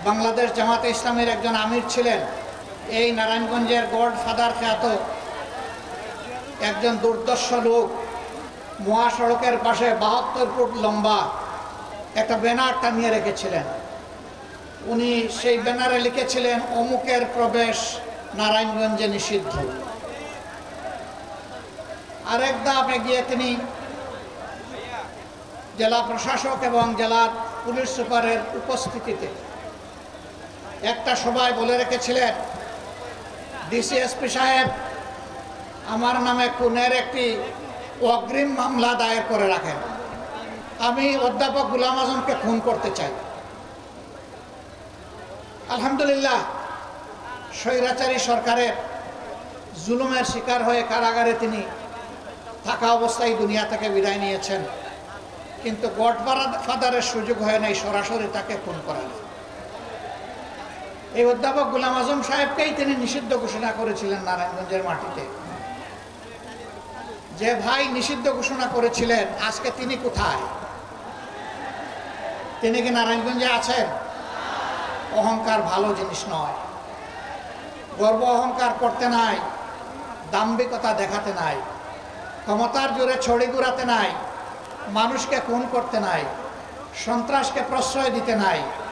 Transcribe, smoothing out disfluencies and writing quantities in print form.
বাংলাদেশ জামাতে ইসলামের একজন আমির ছিলেন। এই নারায়ণগঞ্জের গডফাদার খ্যাত একজন দুর্দর্শ লোক মহাসড়কের পাশে 72 ফুট লম্বা একটা ব্যানার টানিয়ে রেখেছিলেন। উনি সেই ব্যানারে লিখেছিলেন, অমুকের প্রবেশ নারায়ণগঞ্জে নিষিদ্ধ। আরেক ধাপ এগিয়ে তিনি জেলা প্রশাসক এবং জেলার পুলিশ সুপারের উপস্থিতিতে একটা সভায় বলে রেখেছিলেন, ডিসিএসপি সাহেব, আমার নামে খুনের একটি অগ্রিম মামলা দায়ের করে রাখেন। আমি অধ্যাপক গোলাম আজমকে খুন করতে চাই। আলহামদুলিল্লাহ, স্বৈরাচারী সরকারের জুলুমের শিকার হয়ে কারাগারে তিনি থাকা অবস্থায় দুনিয়া থেকে বিদায় নিয়েছেন, কিন্তু গডফাদারের সুযোগ হয় নাই সরাসরি তাকে খুন করার। এই অধ্যাপক গোলাম আজম সাহেবকেই তিনি নিষিদ্ধ ঘোষণা করেছিলেন নারায়ণগঞ্জের মাটিতে। যে ভাই নিষিদ্ধ ঘোষণা করেছিলেন, আজকে তিনি কোথায়? তিনি কি নারায়ণগঞ্জে আছেন? অহংকার ভালো জিনিস নয়। গর্ব অহংকার করতে নাই, দাম্ভিকতা দেখাতে নাই, ক্ষমতার জোরে ছড়ি ঘুরাতে নাই, মানুষকে খুন করতে নাই, সন্ত্রাসকে প্রশ্রয় দিতে নাই।